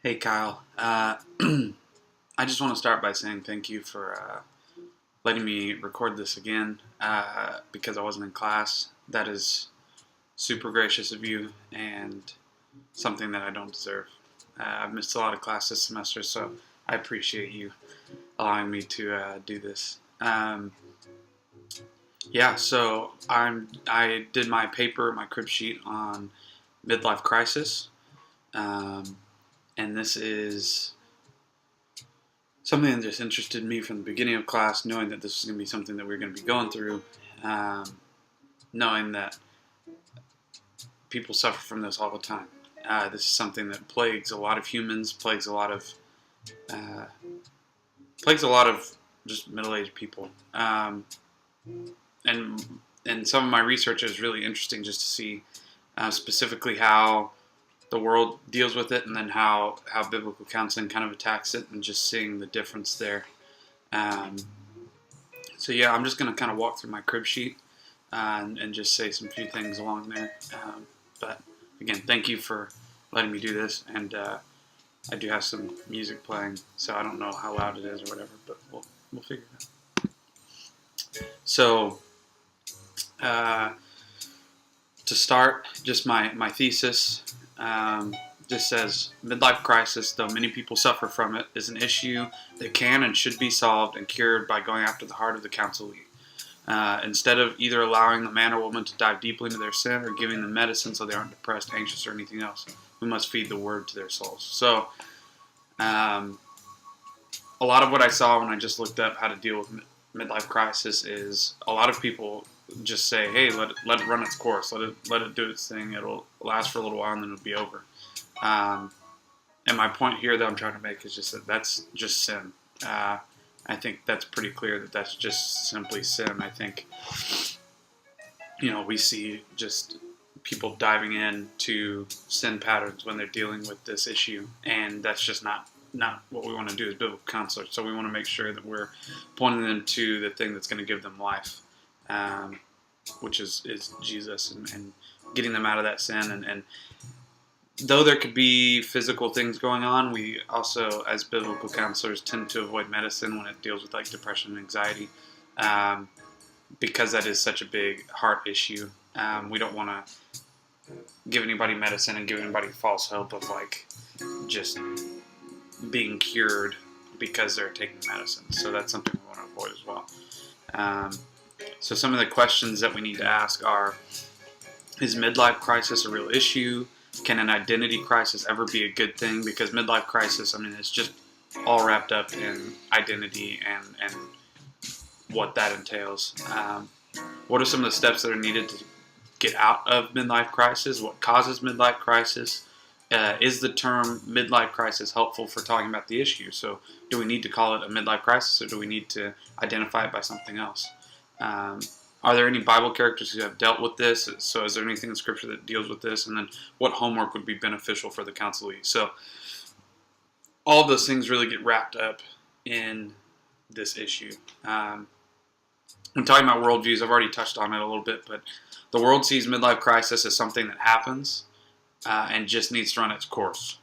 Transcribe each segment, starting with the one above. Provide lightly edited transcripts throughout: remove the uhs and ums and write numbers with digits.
Hey Kyle, I just want to start by saying thank you for letting me record this again because I wasn't in class. That is super gracious of you and something that I don't deserve. I've missed a lot of class this semester, so I appreciate you allowing me to do this. Yeah, so I did my paper, my crib sheet on midlife crisis, um, and this is something that just interested me from the beginning of class, knowing that this was going to be something that we are going to be going through, um, knowing that people suffer from this all the time. This is something that plagues a lot of humans, uh, plagues a lot of just middle-aged people, and and some of my research is really interesting just to see specifically how the world deals with it, and then how biblical counseling kind of attacks it, and just seeing the difference there. Um, So yeah, I'm just going to kind of walk through my crib sheet and just say some few things along there. But again, thank you for letting me do this, and I do have some music playing, so I don't know how loud it is or whatever, but we'll figure it out. So uh, to start, just my thesis. Just says midlife crisis, though many people suffer from it, is an issue that can and should be solved and cured by going after the heart of the counselee. Instead of either allowing the man or woman to dive deeply into their sin or giving them medicine so they aren't depressed, anxious, or anything else, we must feed the word to their souls. So, a lot of what I saw when I just looked up how to deal with midlife crisis is a lot of people just say, "Hey, let it run its course. Let it do its thing. It'll last for a little while and then it'll be over." Um, and my point here that I'm trying to make is just that that's just sin. I think that's pretty clear that that's just simply sin. I think, we see just people diving into sin patterns when they're dealing with this issue, and that's just not what we want to do as biblical counselors. So we want to make sure that we're pointing them to the thing that's going to give them life, which is Jesus, and getting them out of that sin. And though there could be physical things going on, we also, as biblical counselors, tend to avoid medicine when it deals with like depression and anxiety, because that is such a big heart issue. We don't want to give anybody medicine and give anybody false hope of like just being cured because they're taking medicine. So that's something we want to avoid as well. So some of the questions that we need to ask are: is midlife crisis a real issue? Can an identity crisis ever be a good thing? Because midlife crisis, it's just all wrapped up in identity and what that entails. What are some of the steps that are needed to get out of midlife crisis? What causes midlife crisis? Is the term midlife crisis helpful for talking about the issue? So do we need to call it a midlife crisis, or do we need to identify it by something else? Are there any Bible characters who have dealt with this? So is there anything in Scripture that deals with this? And then what homework would be beneficial for the counselee? So all of those things really get wrapped up in this issue. When talking about worldviews, I've already touched on it a little bit, but the world sees midlife crisis as something that happens and just needs to run its course.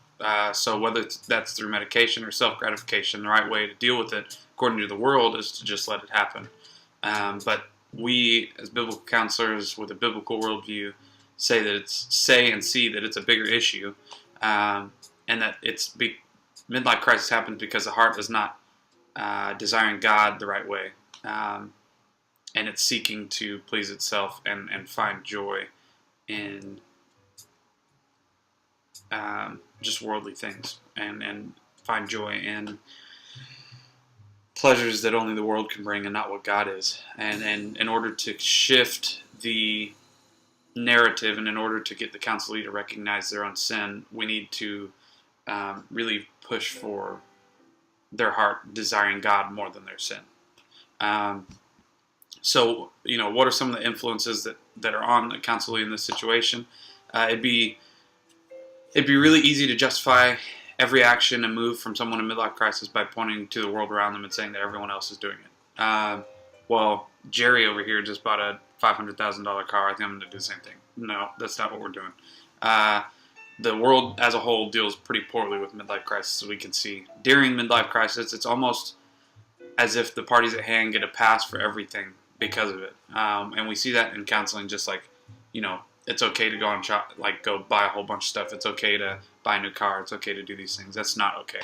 So whether that's through medication or self-gratification, the right way to deal with it, according to the world, is to just let it happen. But we, as biblical counselors with a biblical worldview, say and see that it's a bigger issue, and that midlife crisis happens because the heart is not desiring God the right way, and it's seeking to please itself and find joy in just worldly things, and find joy in pleasures that only the world can bring and not what God is. And in order to shift the narrative, and in order to get the counselee to recognize their own sin, we need to really push for their heart desiring God more than their sin. So, what are some of the influences that are on the counselee in this situation? It'd be really easy to justify every action and move from someone in midlife crisis by pointing to the world around them and saying that everyone else is doing it. Well, Jerry over here just bought a $500,000 car. I think I'm going to do the same thing. No, that's not what we're doing. the world as a whole deals pretty poorly with midlife crisis, as we can see. During midlife crisis, it's almost as if the parties at hand get a pass for everything because of it. And we see that in counseling, just like, it's okay to go on shop, like go buy a whole bunch of stuff. It's okay to buy a new car. It's okay to do these things. That's not okay.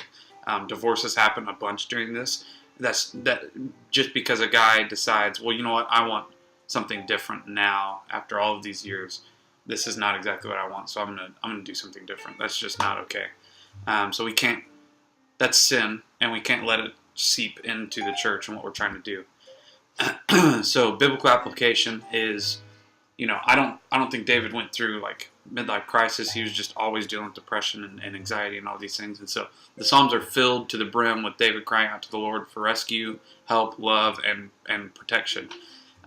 Divorces happen a bunch during this. That just because a guy decides, well, you know what, I want something different now after all of these years. This is not exactly what I want, so I'm gonna do something different. That's just not okay. So we can't. That's sin, and we can't let it seep into the church and what we're trying to do. So biblical application is, I don't think David went through like midlife crisis. He was just always dealing with depression and anxiety and all these things. And so the Psalms are filled to the brim with David crying out to the Lord for rescue, help, love, and protection.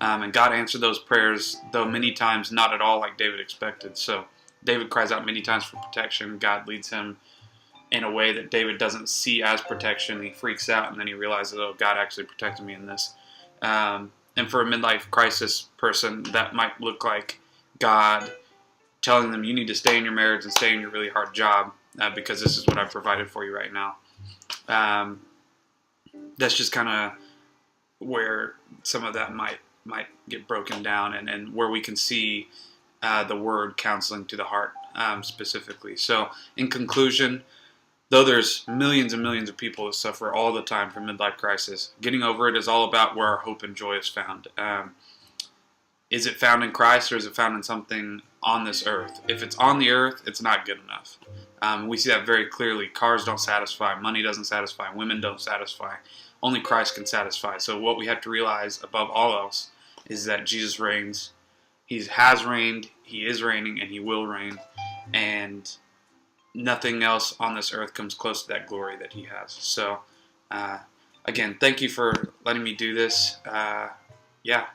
And God answered those prayers, though many times not at all like David expected. So David cries out many times for protection. God leads him in a way that David doesn't see as protection. He freaks out, and then he realizes, oh, God actually protected me in this. And for a midlife crisis person, that might look like God telling them, you need to stay in your marriage and stay in your really hard job because this is what I've provided for you right now. That's just kind of where some of that might get broken down, and where we can see the word counseling to the heart specifically. So in conclusion, though there's millions and millions of people that suffer all the time from midlife crisis, getting over it is all about where our hope and joy is found. Is it found in Christ, or is it found in something on this earth? If it's on the earth, it's not good enough. We see that very clearly. Cars don't satisfy. Money doesn't satisfy. Women don't satisfy. Only Christ can satisfy. So what we have to realize above all else is that Jesus reigns. He has reigned, He is reigning, and He will reign. And nothing else on this earth comes close to that glory that He has. So, again, thank you for letting me do this. Yeah.